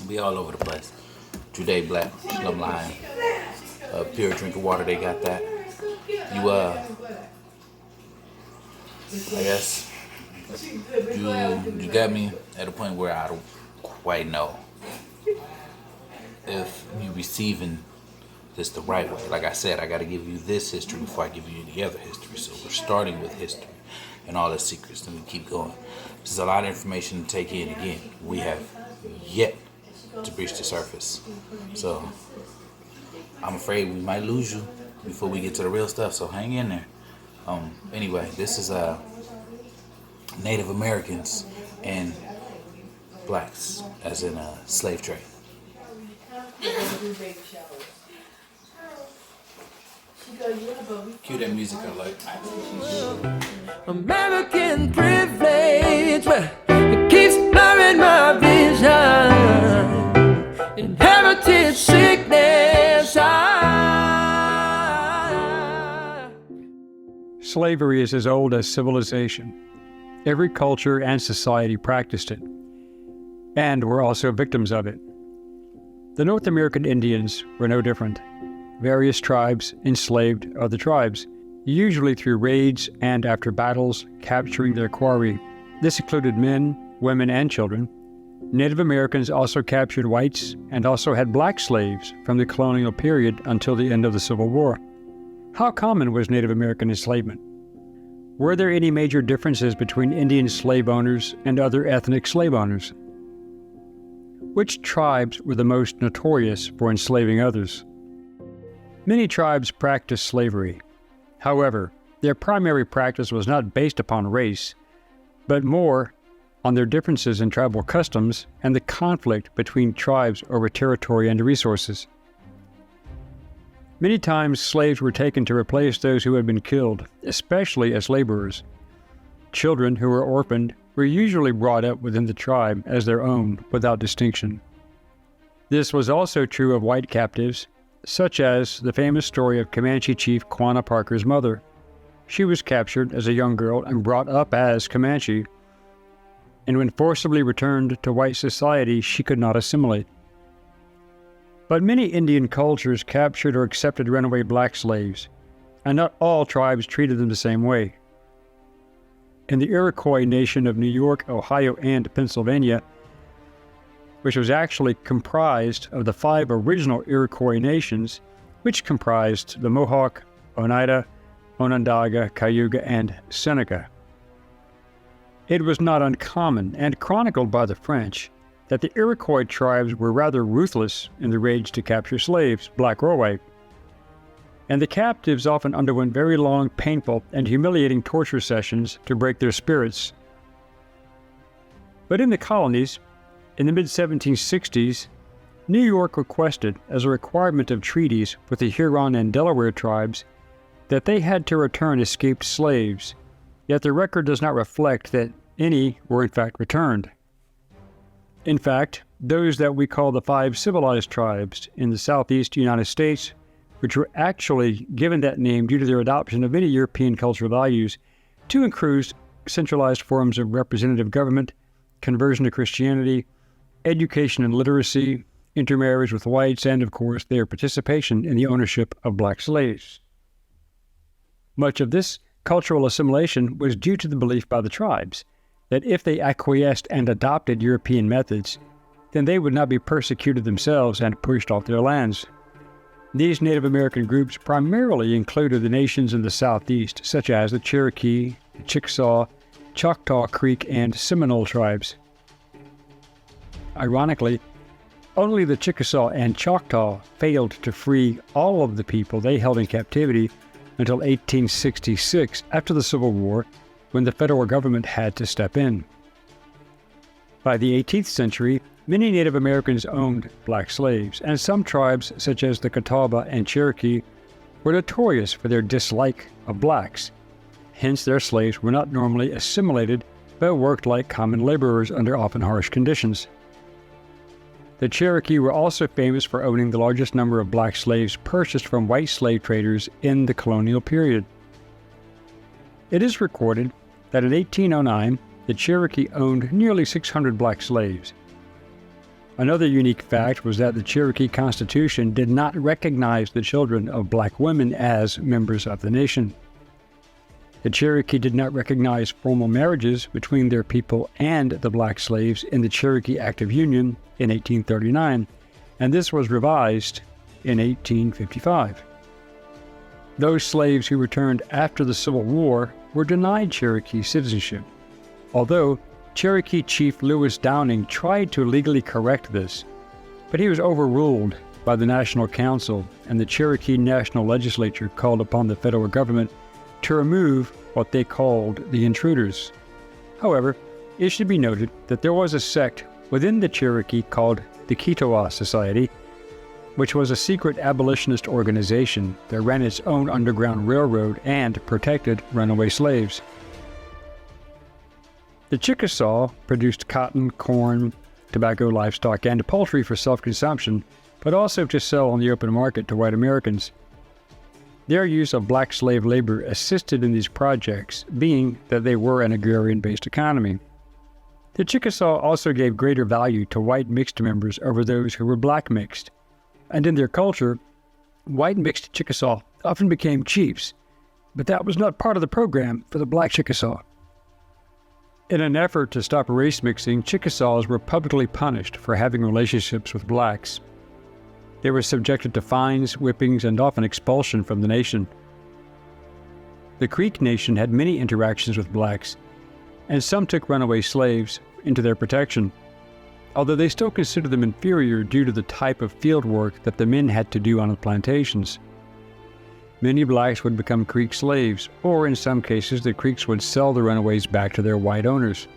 We all over the place. Jude Black, Shalom L'Chaim, pure drinking water. They got that. I guess you got me at a point where I don't quite know if you receiving this the right way. Like I said, I got to give you this history before I give you any other history. So we're starting with history and all the secrets, and we keep going. This is a lot of information to take in. Again, we have yet to breach the surface. So I'm afraid we might lose you before we get to the real stuff. So hang in there. Anyway, this is Native Americans and blacks, as in slave trade. Cue that music I like. American privilege, well, it keeps blurring my vision. Inherited sickness. Slavery is as old as civilization. Every culture and society practiced it, and were also victims of it. The North American Indians were no different. Various tribes enslaved other tribes, usually through raids and after battles, capturing their quarry. This included men, women, and children. Native Americans also captured whites and also had black slaves from the colonial period until the end of the Civil War. How common was Native American enslavement? Were there any major differences between Indian slave owners and other ethnic slave owners? Which tribes were the most notorious for enslaving others? Many tribes practiced slavery. However, their primary practice was not based upon race, but more on their differences in tribal customs and the conflict between tribes over territory and resources. Many times, slaves were taken to replace those who had been killed, especially as laborers. Children who were orphaned were usually brought up within the tribe as their own, without distinction. This was also true of white captives, such as the famous story of Comanche chief Quanah Parker's mother. She was captured as a young girl and brought up as Comanche, and when forcibly returned to white society, she could not assimilate. But many Indian cultures captured or accepted runaway black slaves, and not all tribes treated them the same way. In the Iroquois Nation of New York, Ohio, and Pennsylvania, which was actually comprised of the 5 original Iroquois nations, which comprised the Mohawk, Oneida, Onondaga, Cayuga, and Seneca. It was not uncommon, and chronicled by the French, that the Iroquois tribes were rather ruthless in the raids to capture slaves, black or white. And the captives often underwent very long, painful, and humiliating torture sessions to break their spirits. But in the colonies, in the mid-1760s, New York requested, as a requirement of treaties with the Huron and Delaware tribes, that they had to return escaped slaves, yet the record does not reflect that any were in fact returned. In fact, those that we call the 5 civilized tribes in the southeast United States, which were actually given that name due to their adoption of many European cultural values, to include centralized forms of representative government, conversion to Christianity, education and literacy, intermarriage with whites, and of course their participation in the ownership of black slaves. Much of this cultural assimilation was due to the belief by the tribes that if they acquiesced and adopted European methods, then they would not be persecuted themselves and pushed off their lands. These Native American groups primarily included the nations in the southeast, such as the Cherokee, the Chickasaw, Choctaw Creek, and Seminole tribes. Ironically, only the Chickasaw and Choctaw failed to free all of the people they held in captivity until 1866, after the Civil War, when the federal government had to step in. By the 18th century, many Native Americans owned black slaves, and some tribes, such as the Catawba and Cherokee, were notorious for their dislike of blacks. Hence, their slaves were not normally assimilated, but worked like common laborers under often harsh conditions. The Cherokee were also famous for owning the largest number of black slaves purchased from white slave traders in the colonial period. It is recorded that in 1809, the Cherokee owned nearly 600 black slaves. Another unique fact was that the Cherokee Constitution did not recognize the children of black women as members of the nation. The Cherokee did not recognize formal marriages between their people and the black slaves in the Cherokee Act of Union in 1839, and this was revised in 1855. Those slaves who returned after the Civil War were denied Cherokee citizenship, although Cherokee Chief Lewis Downing tried to legally correct this, but he was overruled by the National Council, and the Cherokee National Legislature called upon the federal government to remove what they called the intruders. However, it should be noted that there was a sect within the Cherokee called the Ketowa Society, which was a secret abolitionist organization that ran its own underground railroad and protected runaway slaves. The Chickasaw produced cotton, corn, tobacco, livestock, and poultry for self-consumption, but also to sell on the open market to white Americans. Their use of black slave labor assisted in these projects, being that they were an agrarian-based economy. The Chickasaw also gave greater value to white mixed members over those who were black mixed, and in their culture, white mixed Chickasaw often became chiefs, but that was not part of the program for the black Chickasaw. In an effort to stop race mixing, Chickasaws were publicly punished for having relationships with blacks. They were subjected to fines, whippings, and often expulsion from the nation. The Creek Nation had many interactions with blacks, and some took runaway slaves into their protection, although they still considered them inferior due to the type of field work that the men had to do on the plantations. Many blacks would become Creek slaves, or in some cases the Creeks would sell the runaways back to their white owners.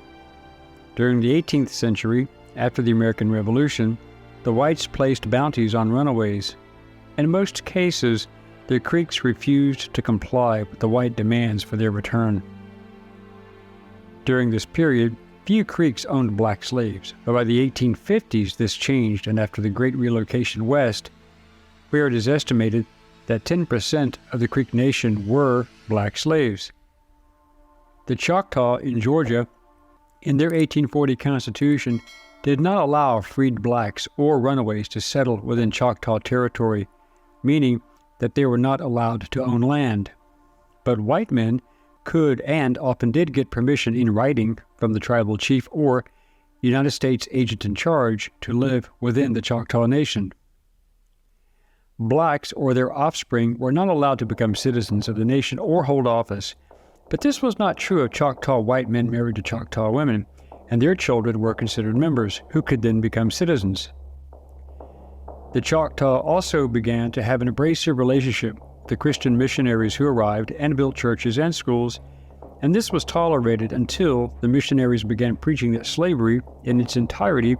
During the 18th century, after the American Revolution, the whites placed bounties on runaways. In most cases, the Creeks refused to comply with the white demands for their return. During this period, few Creeks owned black slaves, but by the 1850s this changed, and after the Great Relocation West, where it is estimated that 10% of the Creek Nation were black slaves. The Choctaw in Georgia, in their 1840 Constitution, did not allow freed blacks or runaways to settle within Choctaw territory, meaning that they were not allowed to own land. But white men could and often did get permission in writing from the tribal chief or United States agent in charge to live within the Choctaw Nation. Blacks or their offspring were not allowed to become citizens of the nation or hold office, but this was not true of Choctaw white men married to Choctaw women, and their children were considered members who could then become citizens. The Choctaw also began to have an abrasive relationship with the Christian missionaries who arrived and built churches and schools, and this was tolerated until the missionaries began preaching that slavery in its entirety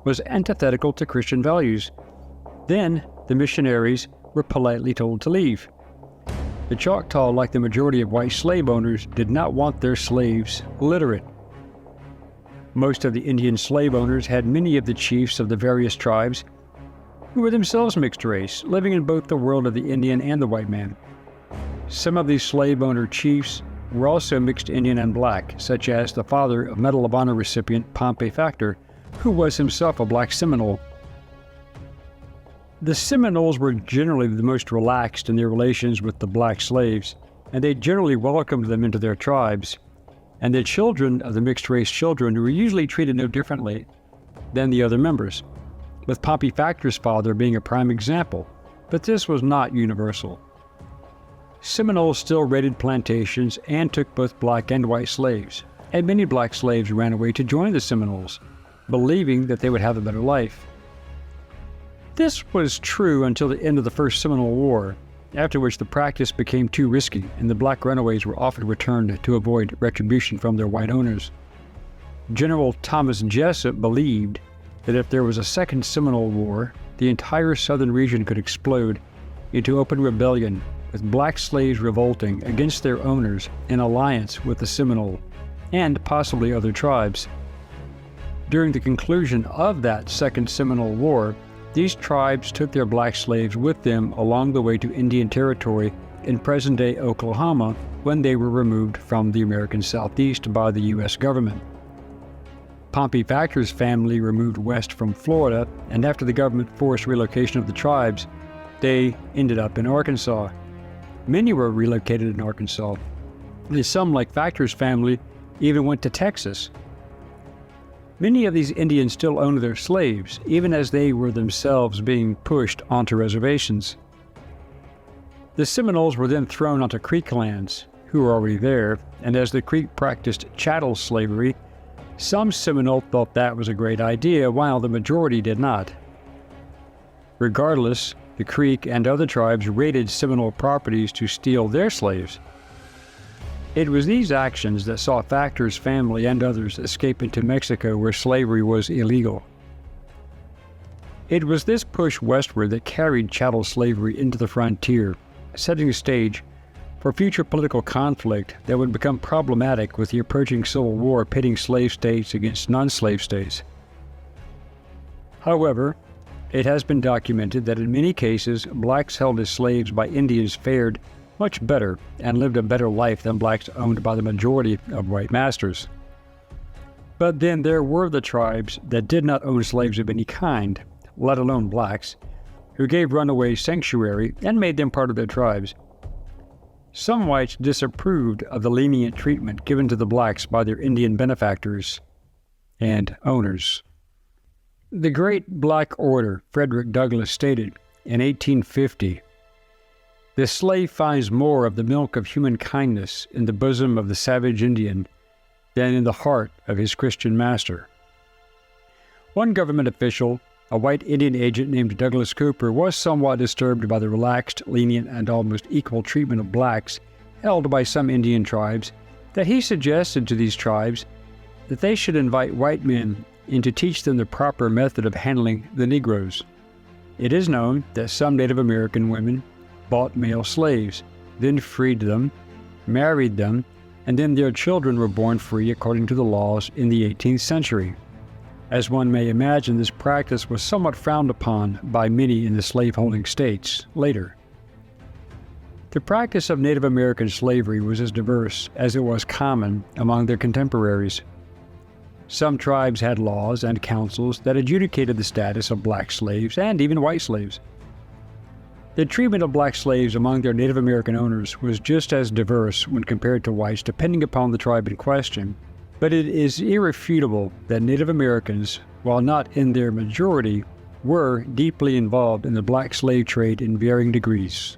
was antithetical to Christian values. Then the missionaries were politely told to leave. The Choctaw, like the majority of white slave owners, did not want their slaves literate. Most of the Indian slave owners had many of the chiefs of the various tribes who were themselves mixed race, living in both the world of the Indian and the white man. Some of these slave owner chiefs were also mixed Indian and black, such as the father of Medal of Honor recipient Pompey Factor, who was himself a black Seminole. The Seminoles were generally the most relaxed in their relations with the black slaves, and they generally welcomed them into their tribes, and the children of the mixed-race children were usually treated no differently than the other members, with Pompey Factor's father being a prime example, but this was not universal. Seminoles still raided plantations and took both black and white slaves, and many black slaves ran away to join the Seminoles, believing that they would have a better life. This was true until the end of the First Seminole War, after which the practice became too risky and the black runaways were often returned to avoid retribution from their white owners. General Thomas Jessup believed that if there was a second Seminole War, the entire southern region could explode into open rebellion, with black slaves revolting against their owners in alliance with the Seminole and possibly other tribes. During the conclusion of that Second Seminole War, these tribes took their black slaves with them along the way to Indian Territory in present-day Oklahoma when they were removed from the American Southeast by the U.S. government. Pompey Factor's family were moved west from Florida, and after the government forced relocation of the tribes, they ended up in Arkansas. Many were relocated in Arkansas. Some, like Factor's family, even went to Texas. Many of these Indians still owned their slaves, even as they were themselves being pushed onto reservations. The Seminoles were then thrown onto Creek lands, who were already there, and as the Creek practiced chattel slavery, some Seminole thought that was a great idea, while the majority did not. Regardless, the Creek and other tribes raided Seminole properties to steal their slaves. It was these actions that saw Factor's family and others escape into Mexico, where slavery was illegal. It was this push westward that carried chattel slavery into the frontier, setting the stage for future political conflict that would become problematic with the approaching Civil War pitting slave states against non-slave states. However, it has been documented that in many cases, blacks held as slaves by Indians fared much better and lived a better life than blacks owned by the majority of white masters. But then there were the tribes that did not own slaves of any kind, let alone blacks, who gave runaways sanctuary and made them part of their tribes. Some whites disapproved of the lenient treatment given to the blacks by their Indian benefactors and owners. The great Black Order, Frederick Douglass, stated in 1850, "The slave finds more of the milk of human kindness in the bosom of the savage Indian than in the heart of his Christian master." One government official, a white Indian agent named Douglas Cooper, was somewhat disturbed by the relaxed, lenient, and almost equal treatment of blacks held by some Indian tribes, that he suggested to these tribes that they should invite white men in to teach them the proper method of handling the Negroes. It is known that some Native American women bought male slaves, then freed them, married them, and then their children were born free according to the laws in the 18th century. As one may imagine, this practice was somewhat frowned upon by many in the slaveholding states later. The practice of Native American slavery was as diverse as it was common among their contemporaries. Some tribes had laws and councils that adjudicated the status of black slaves and even white slaves. The treatment of black slaves among their Native American owners was just as diverse when compared to whites, depending upon the tribe in question. But it is irrefutable that Native Americans, while not in their majority, were deeply involved in the black slave trade in varying degrees.